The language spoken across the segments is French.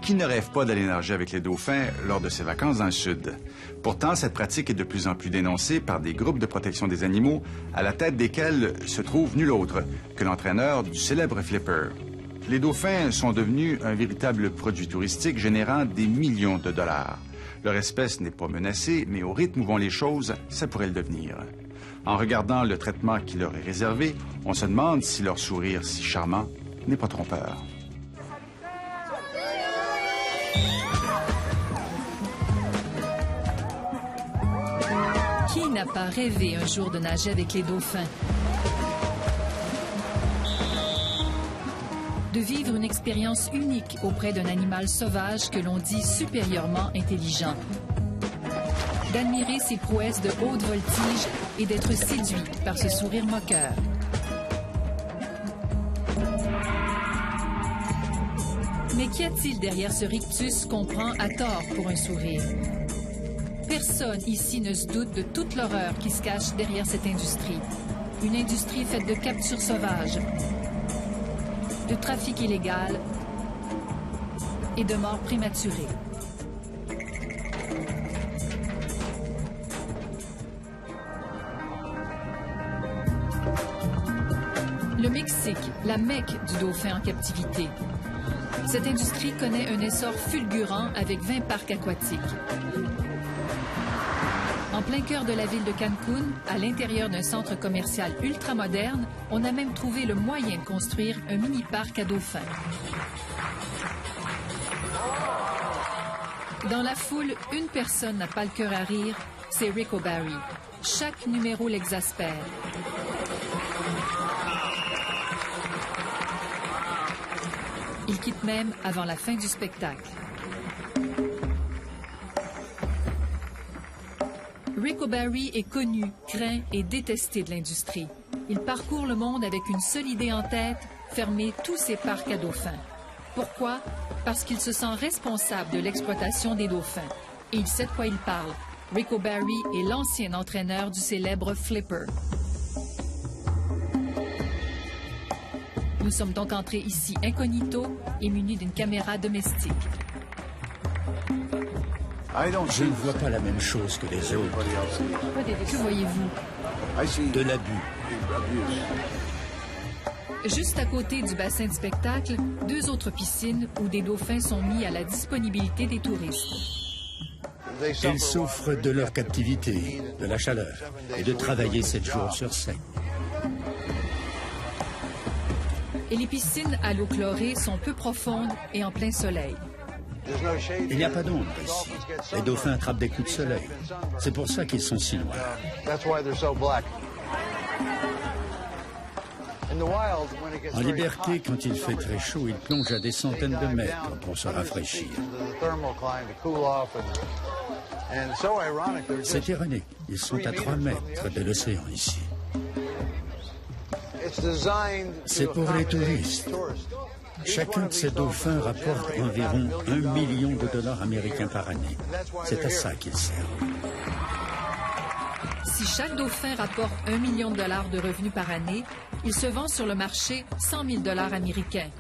Qui ne rêve pas d'aller nager avec les dauphins lors de ses vacances dans le sud? Pourtant, cette pratique est de plus en plus dénoncée par des groupes de protection des animaux, à la tête desquels se trouve nul autre que l'entraîneur du célèbre Flipper. Les dauphins sont devenus un véritable produit touristique générant des millions de dollars. Leur espèce n'est pas menacée, mais au rythme où vont les choses, ça pourrait le devenir. En regardant le traitement qui leur est réservé, on se demande si leur sourire si charmant n'est pas trompeur. Qui n'a pas rêvé un jour de nager avec les dauphins? De vivre une expérience unique auprès d'un animal sauvage que l'on dit supérieurement intelligent. D'admirer ses prouesses de haute voltige et d'être séduit par ce sourire moqueur. Mais qu'y a-t-il derrière ce rictus qu'on prend à tort pour un sourire? Personne ici ne se doute de toute l'horreur qui se cache derrière cette industrie. Une industrie faite de captures sauvages, de trafic illégal et de morts prématurées. Le Mexique, la Mecque du dauphin en captivité. Cette industrie connaît un essor fulgurant avec 20 parcs aquatiques. En plein cœur de la ville de Cancun, à l'intérieur d'un centre commercial ultramoderne, on a même trouvé le moyen de construire un mini-parc à dauphins. Dans la foule, une personne n'a pas le cœur à rire, c'est Rick O'Barry. Chaque numéro l'exaspère. Il quitte même avant la fin du spectacle. Rick O'Barry est connu, craint et détesté de l'industrie. Il parcourt le monde avec une seule idée en tête, fermer tous ses parcs à dauphins. Pourquoi? Parce qu'il se sent responsable de l'exploitation des dauphins. Et il sait de quoi il parle. Rick O'Barry est l'ancien entraîneur du célèbre Flipper. Nous sommes donc entrés ici incognito et munis d'une caméra domestique. Je ne vois pas la même chose que les autres. Que voyez-vous? De l'abus. Juste à côté du bassin de spectacle, 2 autres piscines où des dauphins sont mis à la disponibilité des touristes. Ils souffrent de leur captivité, de la chaleur et de travailler 7 jours sur 7. Et les piscines à l'eau chlorée sont peu profondes et en plein soleil. Il n'y a pas d'ombre ici. Les dauphins attrapent des coups de soleil. C'est pour ça qu'ils sont si noirs. En liberté, quand il fait très chaud, ils plongent à des centaines de mètres pour se rafraîchir. C'est ironique. Ils sont à 3 mètres de l'océan ici. C'est pour les touristes. Chacun de ces dauphins rapporte environ $1 million américains par année. C'est à ça qu'ils servent. Si chaque dauphin rapporte $1 million de revenus par année, il se vend sur le marché 100 000 $ américains.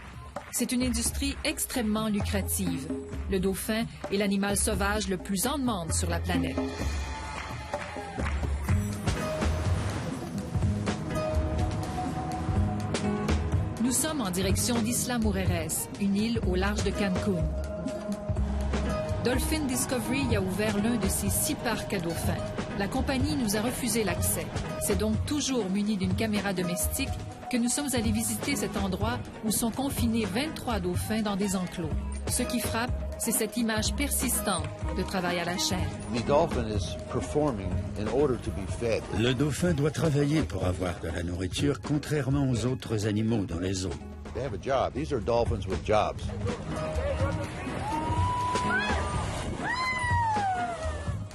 C'est une industrie extrêmement lucrative. Le dauphin est l'animal sauvage le plus en demande sur la planète. Nous sommes en direction d'Isla Mujeres, une île au large de Cancun. Dolphin Discovery y a ouvert l'un de ses 6 parcs à dauphins. La compagnie nous a refusé l'accès. C'est donc toujours muni d'une caméra domestique que nous sommes allés visiter cet endroit où sont confinés 23 dauphins dans des enclos. Ce qui frappe, c'est cette image persistante de travail à la chaîne. Le dauphin doit travailler pour avoir de la nourriture, contrairement aux autres animaux dans les eaux.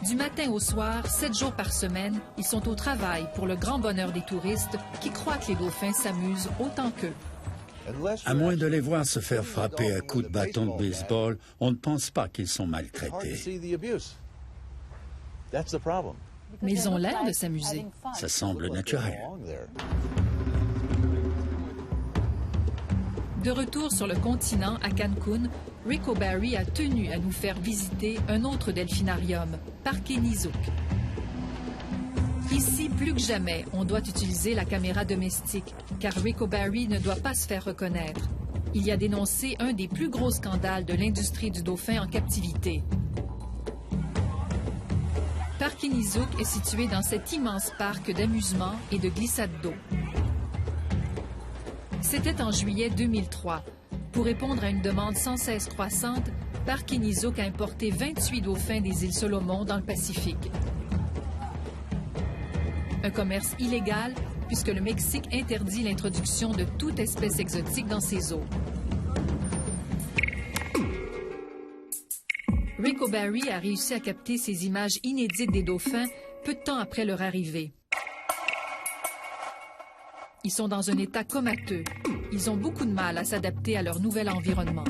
Du matin au soir, 7 jours par semaine, ils sont au travail pour le grand bonheur des touristes qui croient que les dauphins s'amusent autant qu'eux. À moins de les voir se faire frapper à coups de bâton de baseball, on ne pense pas qu'ils sont maltraités. Mais ils ont l'air de s'amuser. Ça semble naturel. De retour sur le continent, à Cancun, Rico Barry a tenu à nous faire visiter un autre delphinarium, Parque Nizuc. Ici, plus que jamais, on doit utiliser la caméra domestique, car Rico Barry ne doit pas se faire reconnaître. Il y a dénoncé un des plus gros scandales de l'industrie du dauphin en captivité. Parque Nizuc est situé dans cet immense parc d'amusement et de glissade d'eau. C'était en juillet 2003. Pour répondre à une demande sans cesse croissante, Parque Nizuc a importé 28 dauphins des îles Solomon dans le Pacifique. Un commerce illégal, puisque le Mexique interdit l'introduction de toute espèce exotique dans ses eaux. Rico Barry a réussi à capter ces images inédites des dauphins peu de temps après leur arrivée. Ils sont dans un état comateux. Ils ont beaucoup de mal à s'adapter à leur nouvel environnement.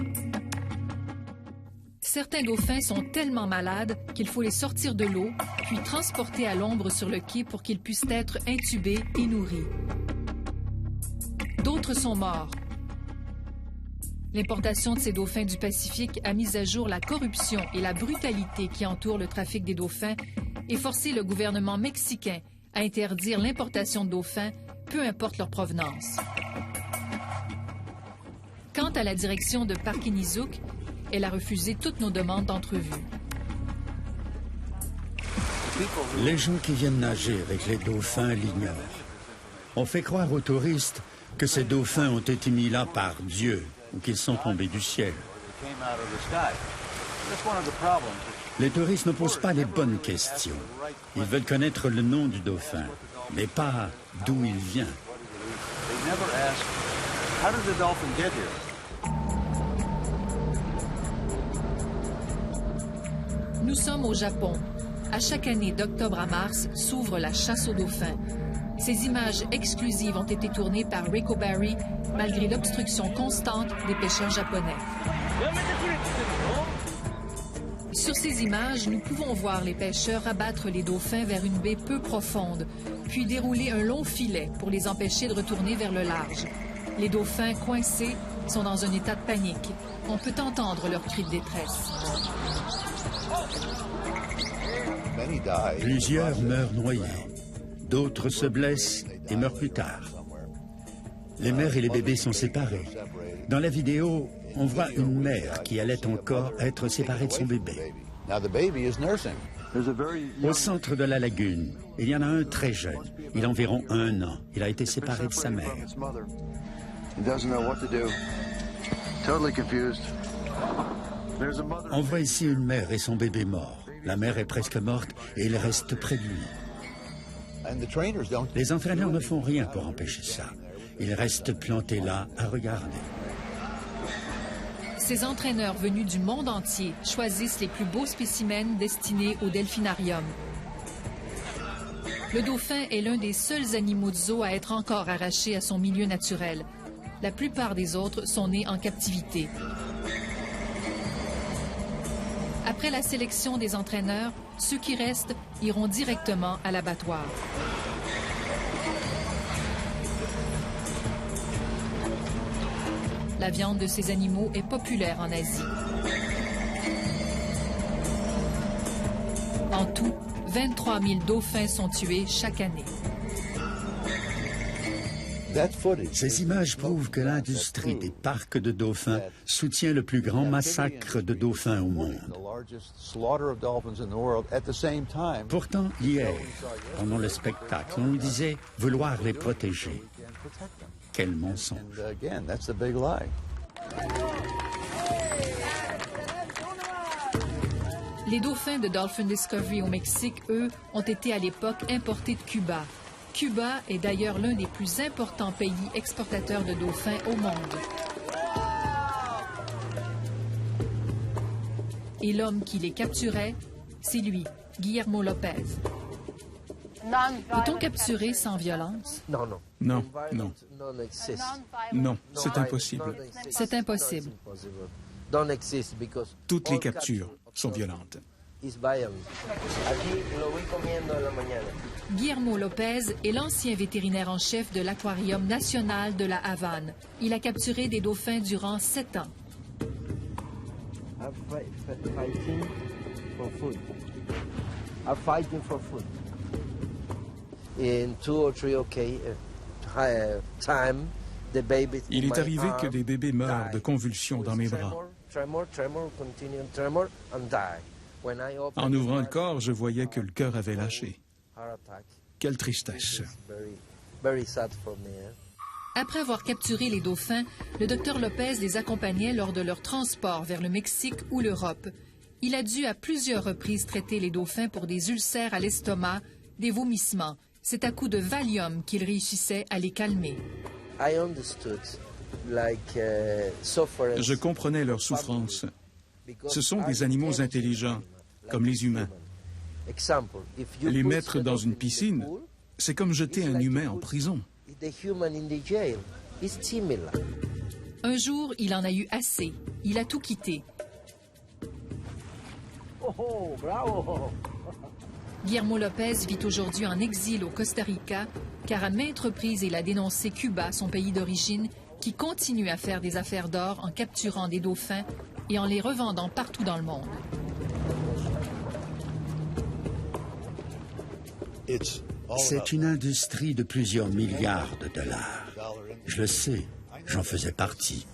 Certains dauphins sont tellement malades qu'il faut les sortir de l'eau, puis transporter à l'ombre sur le quai pour qu'ils puissent être intubés et nourris. D'autres sont morts. L'importation de ces dauphins du Pacifique a mis à jour la corruption et la brutalité qui entourent le trafic des dauphins et forcé le gouvernement mexicain à interdire l'importation de dauphins, peu importe leur provenance. Quant à la direction de Parque Nizuc, elle a refusé toutes nos demandes d'entrevue. Les gens qui viennent nager avec les dauphins l'ignorent. On fait croire aux touristes que ces dauphins ont été mis là par Dieu ou qu'ils sont tombés du ciel. Les touristes ne posent pas les bonnes questions. Ils veulent connaître le nom du dauphin, mais pas d'où il vient. Nous sommes au Japon. À chaque année, d'octobre à mars, s'ouvre la chasse aux dauphins. Ces images exclusives ont été tournées par Rico Barry, malgré l'obstruction constante des pêcheurs japonais. Sur ces images, nous pouvons voir les pêcheurs abattre les dauphins vers une baie peu profonde, puis dérouler un long filet pour les empêcher de retourner vers le large. Les dauphins coincés sont dans un état de panique. On peut entendre leurs cris de détresse. Plusieurs meurent noyés. D'autres se blessent et meurent plus tard. Les mères et les bébés sont séparés. Dans la vidéo, on voit une mère qui allait encore être séparée de son bébé. Au centre de la lagune, il y en a un très jeune. Il a environ 1 an. Il a été séparé de sa mère. On voit ici une mère et son bébé mort. La mère est presque morte et il reste près de lui. Les entraîneurs ne font rien pour empêcher ça. Ils restent plantés là à regarder. Ces entraîneurs venus du monde entier choisissent les plus beaux spécimens destinés au delphinarium. Le dauphin est l'un des seuls animaux de zoo à être encore arraché à son milieu naturel. La plupart des autres sont nés en captivité. Après la sélection des entraîneurs, ceux qui restent iront directement à l'abattoir. La viande de ces animaux est populaire en Asie. En tout, 23 000 dauphins sont tués chaque année. Ces images prouvent que l'industrie des parcs de dauphins soutient le plus grand massacre de dauphins au monde. Pourtant, hier, pendant le spectacle, on nous disait vouloir les protéger. Quel mensonge! Les dauphins de Dolphin Discovery au Mexique, eux, ont été à l'époque importés de Cuba. Cuba est d'ailleurs l'un des plus importants pays exportateurs de dauphins au monde. Et l'homme qui les capturait, c'est lui, Guillermo Lopez. Peut-on capturer sans violence? Non, non. Non, non. Non, c'est impossible. C'est impossible. Toutes les captures sont violentes. Guillermo Lopez est l'ancien vétérinaire en chef de l'Aquarium national de la Havane. Il a capturé des dauphins durant 7 ans. Il est arrivé que des bébés meurent de convulsions dans mes bras. En ouvrant le corps, je voyais que le cœur avait lâché. Quelle tristesse. Après avoir capturé les dauphins, le Dr Lopez les accompagnait lors de leur transport vers le Mexique ou l'Europe. Il a dû à plusieurs reprises traiter les dauphins pour des ulcères à l'estomac, des vomissements. C'est à coup de Valium qu'il réussissait à les calmer. Je comprenais leur souffrance. Ce sont des animaux intelligents, comme les humains. Les mettre dans une piscine, c'est comme jeter un humain en prison. Un jour, il en a eu assez. Il a tout quitté. Guillermo Lopez vit aujourd'hui en exil au Costa Rica, car à maintes reprises il a dénoncé Cuba, son pays d'origine, qui continue à faire des affaires d'or en capturant des dauphins et en les revendant partout dans le monde. C'est une industrie de plusieurs milliards de dollars. Je le sais, j'en faisais partie.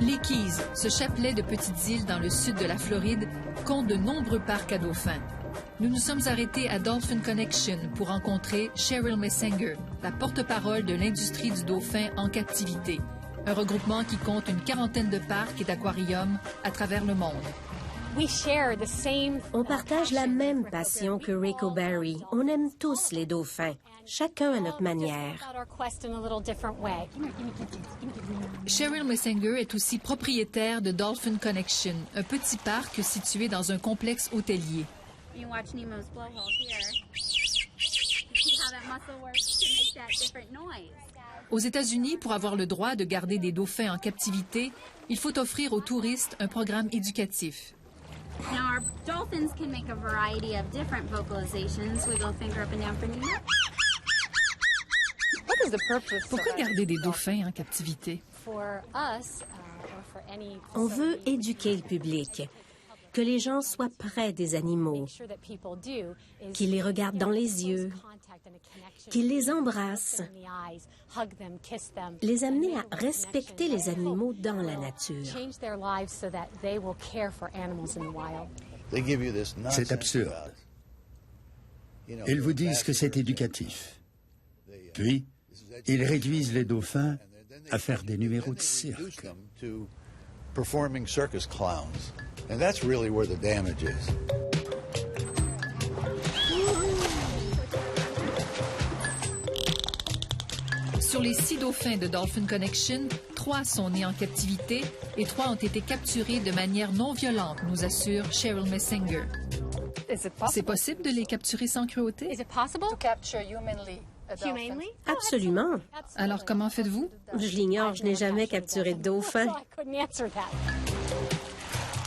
Les Keys, ce chapelet de petites îles dans le sud de la Floride, compte de nombreux parcs à dauphins. Nous nous sommes arrêtés à Dolphin Connection pour rencontrer Cheryl Messenger, la porte-parole de l'industrie du dauphin en captivité, un regroupement qui compte une quarantaine de parcs et d'aquariums à travers le monde. On partage la même passion que Rico Barry. On aime tous les dauphins, chacun à notre manière. Cheryl Messenger est aussi propriétaire de Dolphin Connection, un petit parc situé dans un complexe hôtelier. Aux États-Unis, pour avoir le droit de garder des dauphins en captivité, il faut offrir aux touristes un programme éducatif. Now, our dolphins can make a variety of different vocalizations. Wiggle a finger up and down for Nina. Pourquoi garder des dauphins en captivité? On veut éduquer le public, que les gens soient près des animaux, qu'ils les regardent dans les yeux, qu'ils les embrassent, les amener à respecter les animaux dans la nature. C'est absurde. Ils vous disent que c'est éducatif. Puis, ils réduisent les dauphins à faire des numéros de cirque. Sur les 6 dauphins de Dolphin Connection, 3 sont nés en captivité et 3 ont été capturés de manière non violente, nous assure Cheryl Messenger. C'est possible de les capturer sans cruauté? Absolument. Alors comment faites-vous? Je l'ignore, je n'ai jamais capturé de dauphin.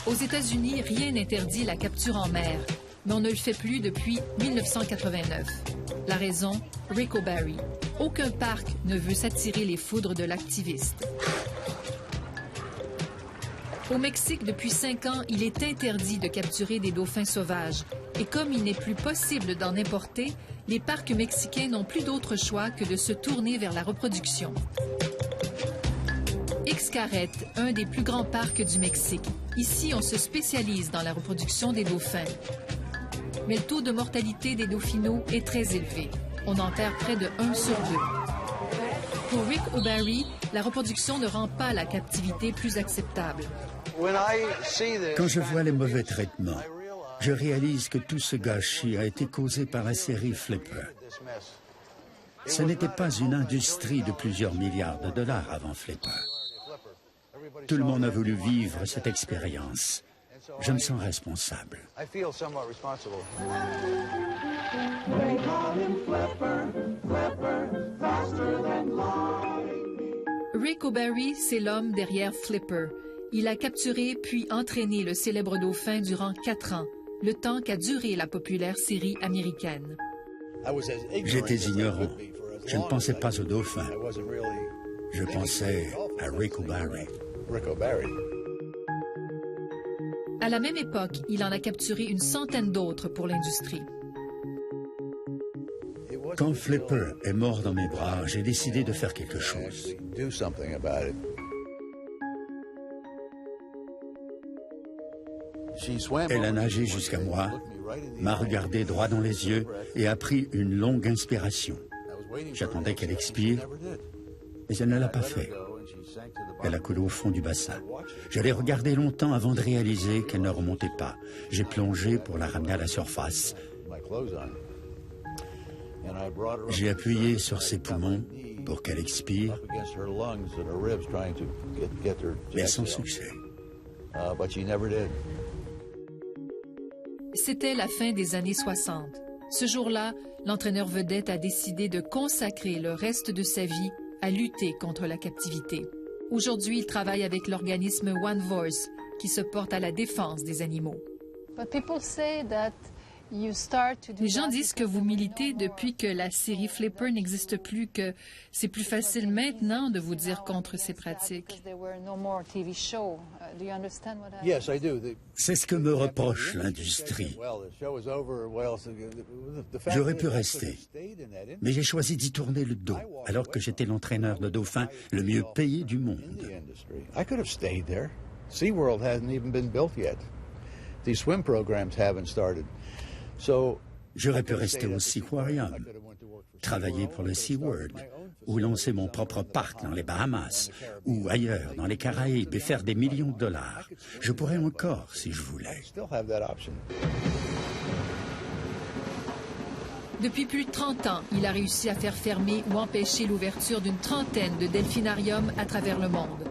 Aux États-Unis, rien n'interdit la capture en mer, mais on ne le fait plus depuis 1989. La raison, Rico Barry. Aucun parc ne veut s'attirer les foudres de l'activiste. Au Mexique, depuis 5 ans, il est interdit de capturer des dauphins sauvages. Et comme il n'est plus possible d'en importer, les parcs mexicains n'ont plus d'autre choix que de se tourner vers la reproduction. Xcaret, un des plus grands parcs du Mexique. Ici, on se spécialise dans la reproduction des dauphins. Mais le taux de mortalité des dauphinaux est très élevé. On en perd près de 1 sur 2. Pour Rick O'Barry, la reproduction ne rend pas la captivité plus acceptable. Quand je vois les mauvais traitements, je réalise que tout ce gâchis a été causé par la série Flipper. Ce n'était pas une industrie de plusieurs milliards de dollars avant Flipper. Tout le monde a voulu vivre cette expérience. Je me sens responsable. Rick O'Barry, c'est l'homme derrière Flipper. Il a capturé puis entraîné le célèbre dauphin durant 4 ans, le temps qu'a duré la populaire série américaine. J'étais ignorant. Je ne pensais pas aux dauphins. Je pensais à Rick O'Barry. À la même époque, il en a capturé une centaine d'autres pour l'industrie. Quand Flipper est mort dans mes bras, j'ai décidé de faire quelque chose. Elle a nagé jusqu'à moi, m'a regardé droit dans les yeux et a pris une longue inspiration. J'attendais qu'elle expire, mais elle ne l'a pas fait. Elle a coulé au fond du bassin. Je l'ai regardée longtemps avant de réaliser qu'elle ne remontait pas. J'ai plongé pour la ramener à la surface. J'ai appuyé sur ses poumons pour qu'elle expire, mais sans succès. C'était la fin des années 60. Ce jour-là, l'entraîneur vedette a décidé de consacrer le reste de sa vie à lutter contre la captivité. Aujourd'hui, il travaille avec l'organisme One Voice, qui se porte à la défense des animaux. Les gens disent que vous militez depuis que la série Flipper n'existe plus, que c'est plus facile maintenant de vous dire contre ces pratiques. C'est ce que me reproche l'industrie. J'aurais pu rester, mais j'ai choisi d'y tourner le dos, alors que j'étais l'entraîneur de dauphins le mieux payé du monde. SeaWorld hasn't even been built yet. These swim programs haven't started. J'aurais pu rester au Seaquarium, travailler pour le SeaWorld, ou lancer mon propre parc dans les Bahamas, ou ailleurs, dans les Caraïbes, et faire des millions de dollars. Je pourrais encore, si je voulais. Depuis plus de 30 ans, il a réussi à faire fermer ou empêcher l'ouverture d'une trentaine de delphinariums à travers le monde.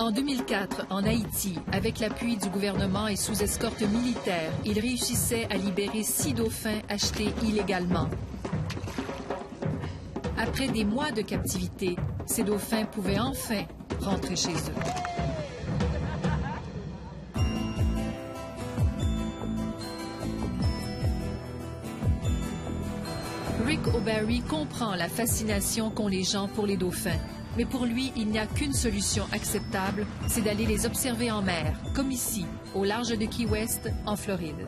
En 2004, en Haïti, avec l'appui du gouvernement et sous escorte militaire, il réussissait à libérer 6 dauphins achetés illégalement. Après des mois de captivité, ces dauphins pouvaient enfin rentrer chez eux. Rick O'Barry comprend la fascination qu'ont les gens pour les dauphins. Mais pour lui, il n'y a qu'une solution acceptable, c'est d'aller les observer en mer, comme ici, au large de Key West, en Floride.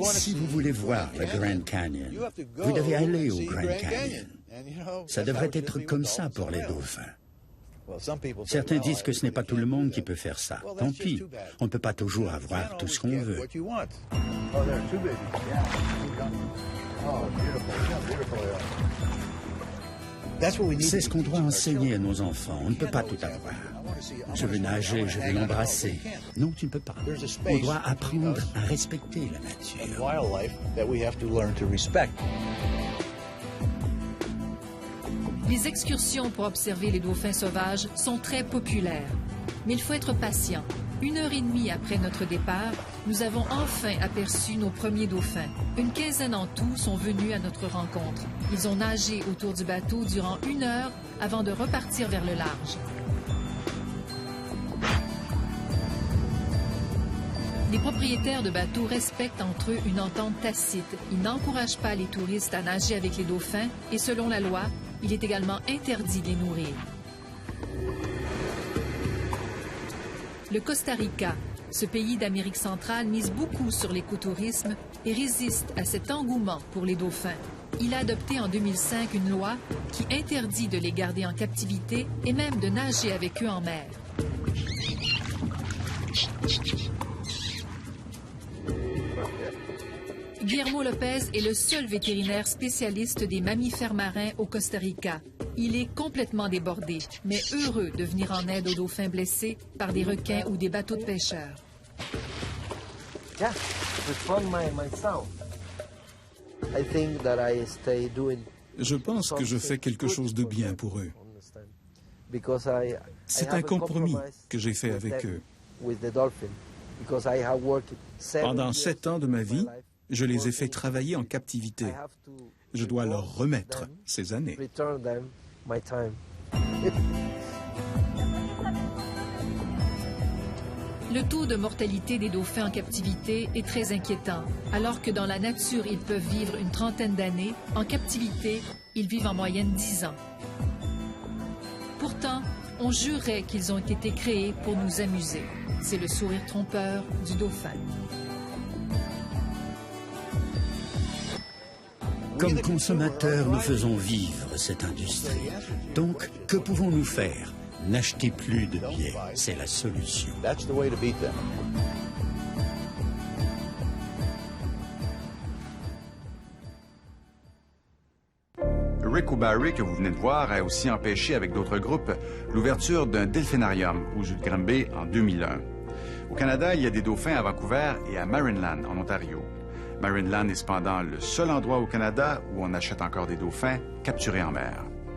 Si vous voulez voir le Grand Canyon, vous devez aller au Grand Canyon. Ça devrait être comme ça pour les dauphins. Certains disent que ce n'est pas tout le monde qui peut faire ça. Tant pis, on ne peut pas toujours avoir tout ce qu'on veut. C'est ce qu'on doit enseigner à nos enfants. On ne peut pas tout avoir. Je veux nager, je veux l'embrasser. Non, tu ne peux pas. On doit apprendre à respecter la nature. Les excursions pour observer les dauphins sauvages sont très populaires. Mais il faut être patient. 1h30 après notre départ, nous avons enfin aperçu nos premiers dauphins. Une quinzaine en tout sont venus à notre rencontre. Ils ont nagé autour du bateau durant 1 heure avant de repartir vers le large. Les propriétaires de bateaux respectent entre eux une entente tacite. Ils n'encouragent pas les touristes à nager avec les dauphins et selon la loi, il est également interdit de les nourrir. Le Costa Rica, ce pays d'Amérique centrale, mise beaucoup sur l'écotourisme et résiste à cet engouement pour les dauphins. Il a adopté en 2005 une loi qui interdit de les garder en captivité et même de nager avec eux en mer. Guillermo Lopez est le seul vétérinaire spécialiste des mammifères marins au Costa Rica. Il est complètement débordé, mais heureux de venir en aide aux dauphins blessés par des requins ou des bateaux de pêcheurs. Je pense que je fais quelque chose de bien pour eux. C'est un compromis que j'ai fait avec eux. Pendant 7 ans de ma vie, je les ai fait travailler en captivité. Je dois leur remettre ces années. Le Le taux de mortalité des dauphins en captivité est très inquiétant. Alors que dans la nature, ils peuvent vivre une trentaine d'années, en captivité, ils vivent en moyenne 10 ans. Pourtant, on jurait qu'ils ont été créés pour nous amuser. C'est le sourire trompeur du dauphin. Comme consommateurs, nous faisons vivre cette industrie. Donc, que pouvons-nous faire? N'achetez plus de billets, c'est la solution. That's the way to beat them. Rick Barry, que vous venez de voir, a aussi empêché avec d'autres groupes l'ouverture d'un delphinarium au Zoo de Granby en 2001. Au Canada, il y a des dauphins à Vancouver et à Marineland, en Ontario. Marineland est cependant le seul endroit au Canada où on achète encore des dauphins capturés en mer.